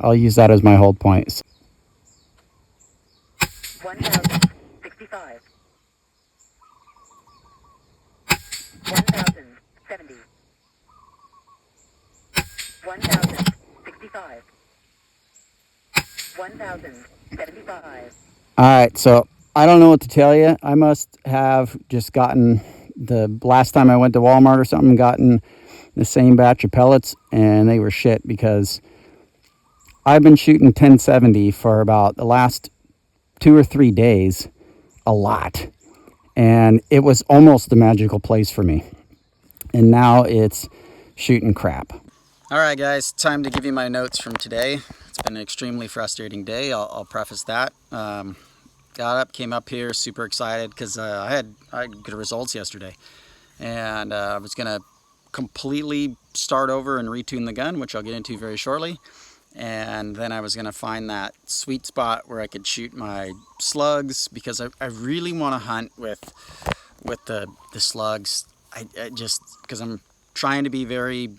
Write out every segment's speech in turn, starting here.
I'll use that as my hold point. 1,065. 1,070. 1,065. 1,075. All right, so I don't know what to tell you. I must have just gotten the last time I went to Walmart or something, gotten the same batch of pellets, and they were shit because I've been shooting 1070 for about the last 2 or 3 days, a lot, and it was almost the magical place for me. And now it's shooting crap. All right, guys, time to give you my notes from today. It's been an extremely frustrating day. I'll preface that. Got up, came up here, super excited because I had good results yesterday, and I was gonna completely start over and retune the gun, which I'll get into very shortly. And then I was gonna find that sweet spot where I could shoot my slugs, because I really want to hunt with the slugs. I just, because I'm trying to be very,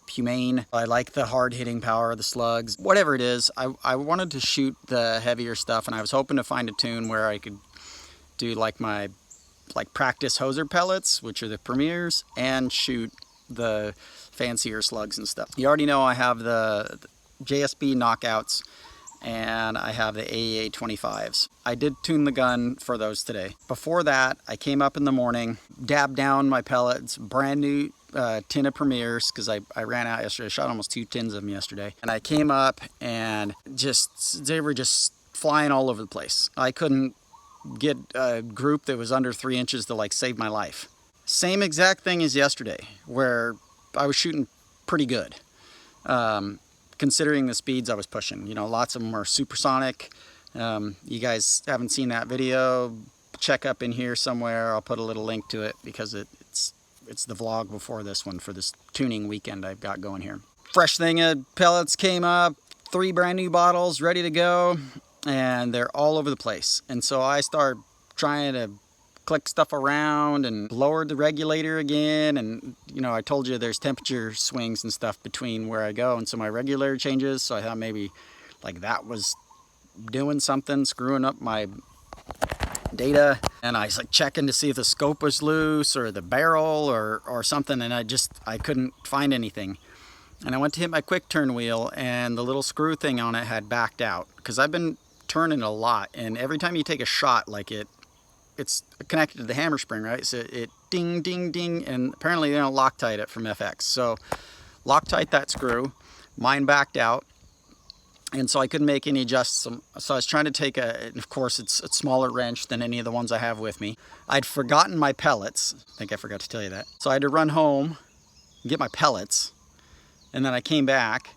humane. I like the hard-hitting power of the slugs. Whatever it is, I wanted to shoot the heavier stuff, and I was hoping to find a tune where I could do my practice hoser pellets, which are the premiers, and shoot the fancier slugs and stuff. You already know I have the JSB knockouts, and I have the AEA 25s. I did tune the gun for those today. Before that, I came up in the morning, dabbed down my pellets, brand new tin of premiers, because I ran out yesterday. I shot almost 2 tins of them yesterday. And I came up and they were just flying all over the place. I couldn't get a group that was under 3 inches to save my life. Same exact thing as yesterday, where I was shooting pretty good. Considering the speeds I was pushing. Lots of them are supersonic. You guys haven't seen that video, check up in here somewhere. I'll put a little link to it, because it's the vlog before this one for this tuning weekend I've got going here. Fresh thing of pellets came up, 3 brand new bottles ready to go, and they're all over the place. And so I start trying to click stuff around and lowered the regulator again, and I told you there's temperature swings and stuff between where I go, and so my regulator changes, so I thought maybe that was doing something, screwing up my data. And I was checking to see if the scope was loose or the barrel or something, and I couldn't find anything. And I went to hit my quick turn wheel, and the little screw thing on it had backed out, because I've been turning a lot, and every time you take a shot, it's connected to the hammer spring, right? So it ding, ding, ding, and apparently they don't Loctite it from FX. So Loctite that screw, mine backed out, and so I couldn't make any adjustments. So I was trying to take and of course it's a smaller wrench than any of the ones I have with me. I'd forgotten my pellets. I think I forgot to tell you that. So I had to run home, get my pellets, and then I came back.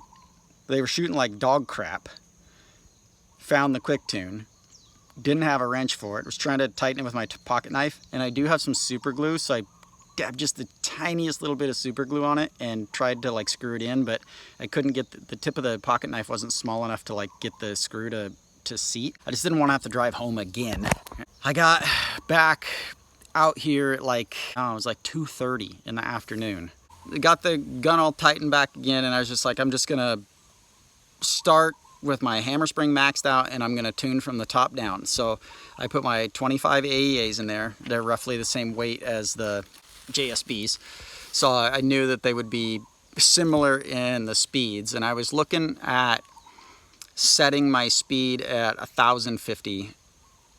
They were shooting like dog crap. Found the quick tune. Didn't have a wrench for it. Was trying to tighten it with my pocket knife, and I do have some super glue, so I dabbed just the tiniest little bit of super glue on it and tried to screw it in, but I couldn't get the tip of the pocket knife wasn't small enough to get the screw to seat. I just didn't want to have to drive home again. I got back out here at it was 2:30 in the afternoon. Got the gun all tightened back again, and I was just I'm just gonna start with my hammer spring maxed out, and I'm going to tune from the top down. So I put my 25 AEAs in there. They're roughly the same weight as the JSBs. So I knew that they would be similar in the speeds. And I was looking at setting my speed at 1,050.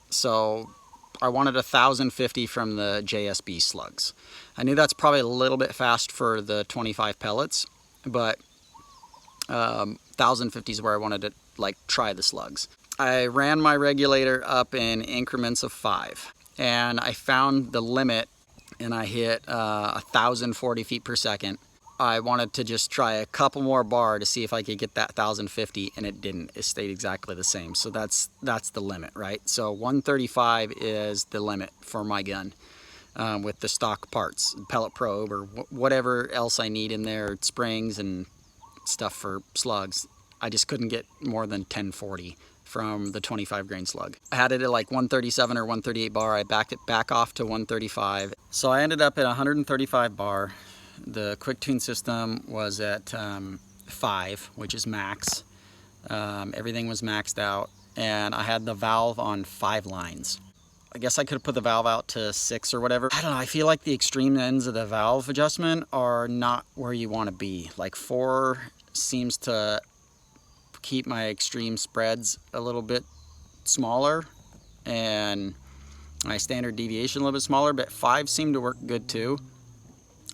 So I wanted 1,050 from the JSB slugs. I knew that's probably a little bit fast for the 25 pellets, but 1,050 is where I wanted to try the slugs. I ran my regulator up in increments of 5, and I found the limit, and I hit 1,040 feet per second. I wanted to just try a couple more bar to see if I could get that 1,050, and it didn't. It stayed exactly the same. So that's the limit, right? So 135 is the limit for my gun. With the stock parts, pellet probe, or whatever else I need in there, springs and stuff for slugs. I just couldn't get more than 1040 from the 25 grain slug. I had it at 137 or 138 bar. I backed it back off to 135. So I ended up at 135 bar. The quick tune system was at 5, which is max. Everything was maxed out, and I had the valve on 5 lines. I guess I could have put the valve out to 6 or whatever. I don't know, I feel like the extreme ends of the valve adjustment are not where you want to be. Like 4 seems to keep my extreme spreads a little bit smaller and my standard deviation a little bit smaller, but 5 seem to work good too.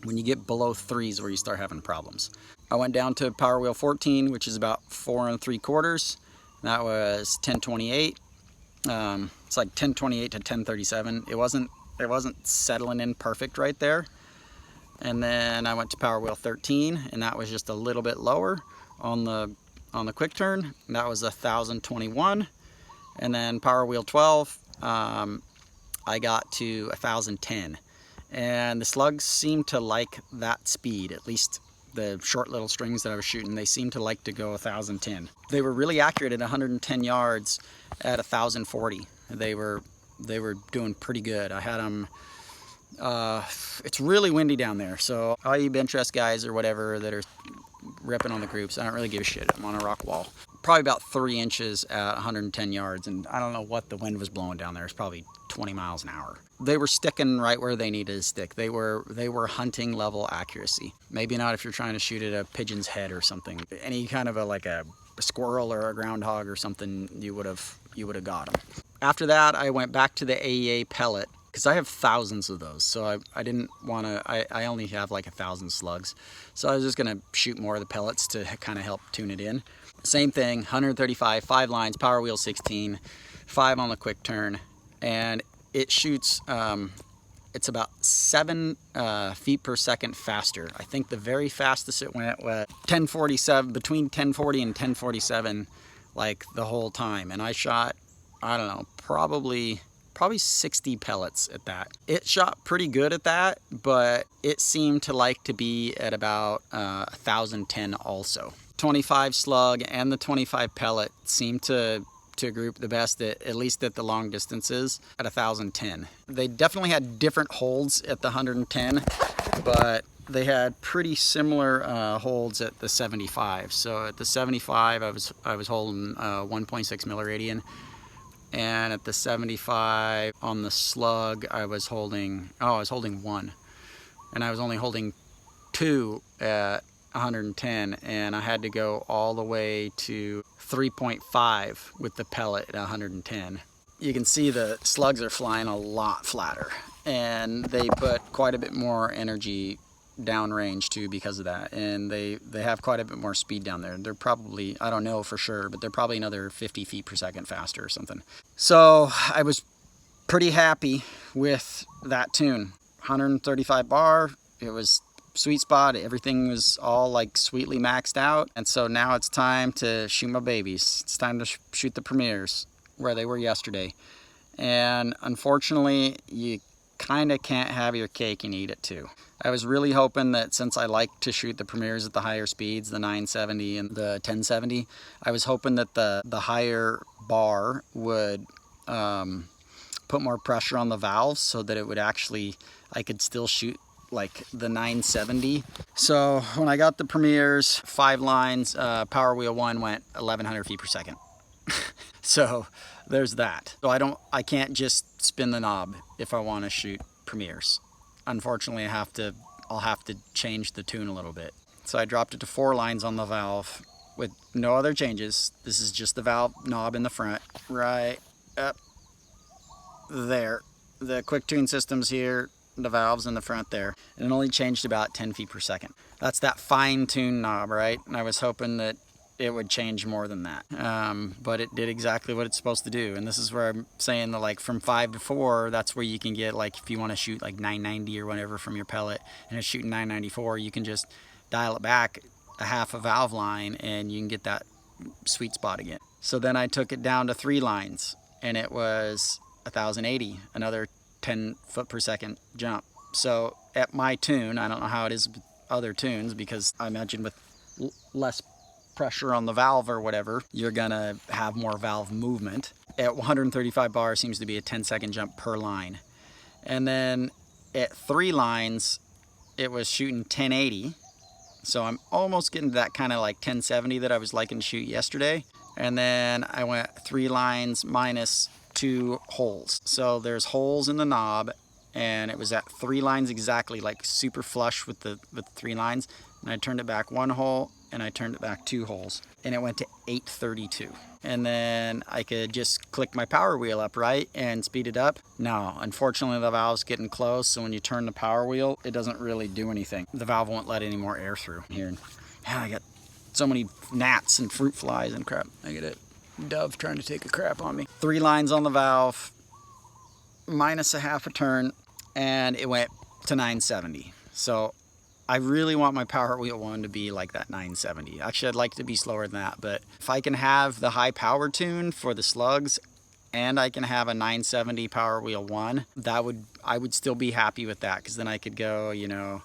When you get below 3 is where you start having problems. I went down to power wheel 14, which is about 4 3/4. That was 1028. It's like 1028 to 1037. It wasn't settling in perfect right there. And then I went to power wheel 13, and that was just a little bit lower on the quick turn. That was 1021. And then power wheel 12, I got to 1010. And the slugs seemed to like that speed, at least the short little strings that I was shooting. They seemed to like to go 1010. They were really accurate at 110 yards at 1040. They were doing pretty good. I had them. It's really windy down there, so all you bench rest guys or whatever that are ripping on the groups, I don't really give a shit. I'm on a rock wall, probably about 3 inches at 110 yards, and I don't know what the wind was blowing down there. It's probably 20 miles an hour. They were sticking right where they needed to stick. They were hunting level accuracy. Maybe not if you're trying to shoot at a pigeon's head or something. Any kind of like a squirrel or a groundhog or something, you would have got them. After that, I went back to the AEA pellet because I have thousands of those. So I didn't want to. I only have like 1,000 slugs, so I was just gonna shoot more of the pellets to kind of help tune it in. Same thing, 135, 5 lines, power wheel 16, 5 on the quick turn, and it shoots, it's about 7 feet per second faster. I think the very fastest it went was 1047, between 1040 and 1047, like the whole time. And I shot, I don't know, probably 60 pellets at that. It shot pretty good at that, but it seemed to like to be at about 1010 also. 25 slug and the 25 pellet seemed to group the best, at least at the long distances, at 1010. They definitely had different holds at the 110, but they had pretty similar holds at the 75. So at the 75, I was holding 1.6 milliradian, and at the 75 on the slug, I was holding 1, and I was only holding 2 at 110, and I had to go all the way to 3.5 with the pellet at 110. You can see the slugs are flying a lot flatter, and they put quite a bit more energy downrange too because of that, and they have quite a bit more speed down there. They're probably, I don't know for sure, but they're probably another 50 feet per second faster or something. So I was pretty happy with that tune. 135 bar, it was sweet spot. Everything was all like sweetly maxed out, and so now it's time to shoot my babies. It's time to shoot the premieres where they were yesterday, and unfortunately you kind of can't have your cake and eat it too. I was really hoping that since I like to shoot the premieres at the higher speeds, the 970 and the 1070, I was hoping that the higher bar would put more pressure on the valves so that it would actually, I could still shoot like the 970. So when I got the premieres, 5 lines, power wheel 1 went 1100 feet per second. So there's that. So I can't just spin the knob if I want to shoot premieres. Unfortunately, I'll have to change the tune a little bit. So I dropped it to 4 lines on the valve with no other changes. This is just the valve knob in the front, right up there. The quick tune system's here, the valves in the front there, and it only changed about 10 feet per second. That's that fine tune knob, right? And I was hoping that it would change more than that, but it did exactly what it's supposed to do. And this is where I'm saying that, like, from 5 to 4, that's where you can get, like, if you want to shoot like 990 or whatever from your pellet and it's shooting 994, you can just dial it back a half a valve line and you can get that sweet spot again. So then I took it down to 3 lines and it was 1080, another 10 foot per second jump. So at my tune, I don't know how it is with other tunes, because I imagine with less pressure on the valve or whatever, you're gonna have more valve movement. At 135 bar seems to be a 10-second jump per line. And then at 3 lines, it was shooting 1080, So I'm almost getting to that kind of like 1070 that I was liking to shoot yesterday. And then I went 3 lines minus 2 holes. So there's holes in the knob, and it was at 3 lines exactly, like super flush with the 3 lines. And I turned it back 1 hole, and I turned it back 2 holes, and it went to 832. And then I could just click my power wheel up, right, and speed it up. No, unfortunately the valve's getting close, so when you turn the power wheel, it doesn't really do anything. The valve won't let any more air through here. Man, I got so many gnats and fruit flies and crap. I get a dove trying to take a crap on me. 3 lines on the valve, minus a half a turn, and it went to 970. So I really want my power wheel one to be like that 970. Actually, I'd like to be slower than that, but if I can have the high power tune for the slugs and I can have a 970 power wheel one, I would still be happy with that, because then I could go, you know,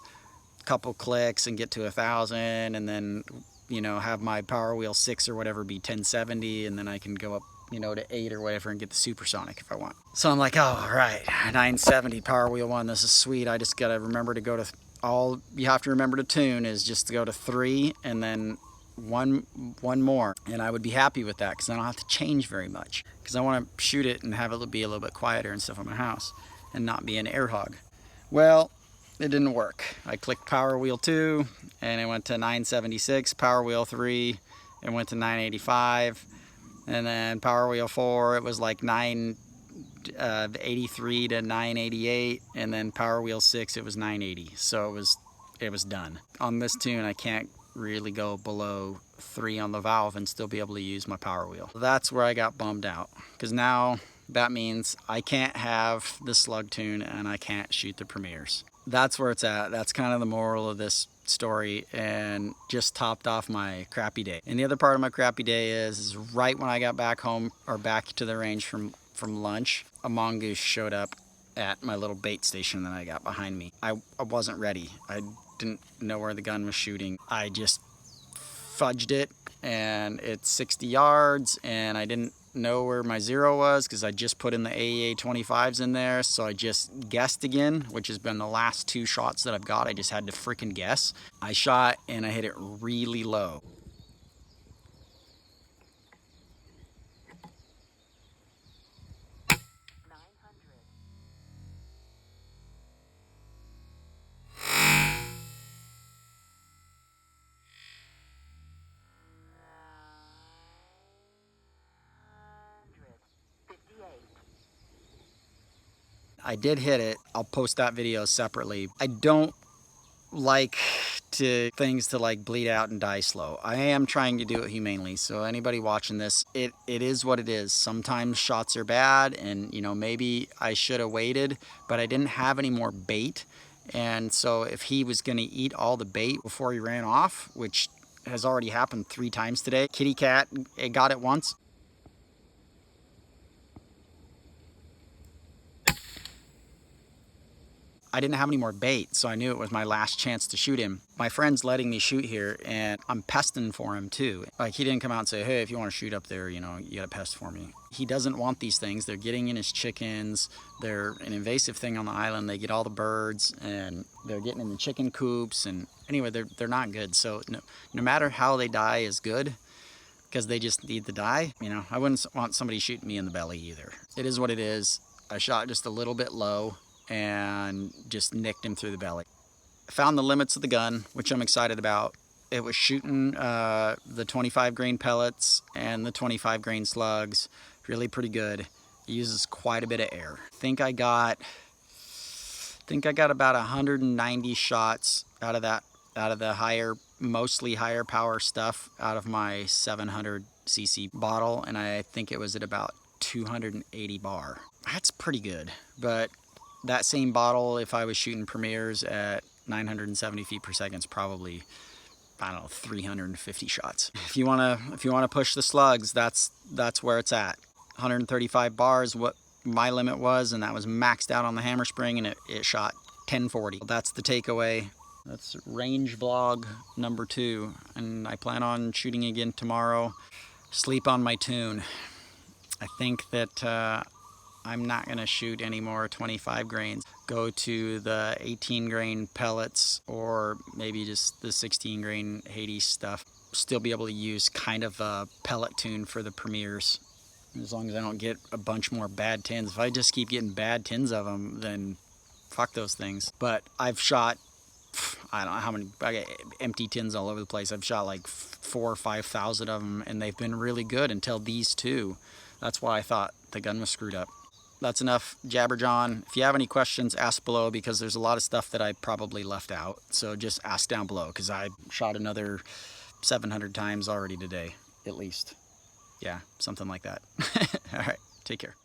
a couple clicks and get to 1,000, and then, you know, have my power wheel 6 or whatever be 1070, and then I can go up, you know, to 8 or whatever and get the supersonic if I want. So I'm like, oh, all right, 970 power wheel one, this is sweet. I just gotta remember to go to all you have to remember to tune is just to go to 3 and then one more, and I would be happy with that, because I don't have to change very much, because I want to shoot it and have it be a little bit quieter and stuff in my house and not be an air hog. Well, it didn't work. I clicked power wheel 2 and it went to 976, power wheel 3 it went to 985, and then power wheel 4 it was like 983 to 988, and then power wheel 6 it was 980. So it was done. On this tune I can't really go below 3 on the valve and still be able to use my power wheel. That's where I got bummed out, because now that means I can't have the slug tune and I can't shoot the premieres. That's where it's at. That's kind of the moral of this story, and just topped off my crappy day. And the other part of my crappy day is right when I got back home, or back to the range from lunch, a mongoose showed up at my little bait station that I got behind me. I wasn't ready. I didn't know where the gun was shooting. I just fudged it, and it's 60 yards, and I didn't know where my 0 was because I just put in the AEA 25s in there. So I just guessed again, which has been the last 2 shots that I've got. I just had to freaking guess. I shot and I hit it really low. I did hit it. I'll post that video separately. I don't like things to like bleed out and die slow. I am trying to do it humanely, so anybody watching this, it is what it is. Sometimes shots are bad, and you know, maybe I should have waited, but I didn't have any more bait, and so if he was going to eat all the bait before he ran off, which has already happened 3 times today. Kitty cat, it got it once. I didn't have any more bait, so I knew it was my last chance to shoot him. My friend's letting me shoot here, and I'm pesting for him too. Like, he didn't come out and say, hey, if you want to shoot up there, you know, you gotta pest for me. He doesn't want these things. They're getting in his chickens. They're an invasive thing on the island. They get all the birds, and they're getting in the chicken coops, and anyway, they're not good. So no matter how they die is good, because they just need to die. You know, I wouldn't want somebody shooting me in the belly either. It is what it is. I shot just a little bit low and just nicked him through the belly. I found the limits of the gun, which I'm excited about. It was shooting the 25 grain pellets and the 25 grain slugs really pretty good. It uses quite a bit of air. I think I got about 190 shots out of the mostly higher power stuff out of my 700cc bottle, and I think it was at about 280 bar. That's pretty good, but that same bottle, if I was shooting premieres at 970 feet per second, is probably, I don't know, 350 shots. If you wanna push the slugs, that's where it's at. 135 bars, what my limit was, and that was maxed out on the hammer spring, and it shot 1040. That's the takeaway. That's RangeVLOG number 2, and I plan on shooting again tomorrow. Sleep on my tune. I think that I'm not going to shoot any more 25 grains. Go to the 18 grain pellets or maybe just the 16 grain Hades stuff. Still be able to use kind of a pellet tune for the premieres, as long as I don't get a bunch more bad tins. If I just keep getting bad tins of them, then fuck those things. But I've shot, I don't know how many, I got empty tins all over the place. I've shot like 4,000 or 5,000 of them, and they've been really good until these two. That's why I thought the gun was screwed up. That's enough jabberjawn. If you have any questions, ask below, because there's a lot of stuff that I probably left out. So just ask down below, because I shot another 700 times already today, at least. Yeah, something like that. All right, take care.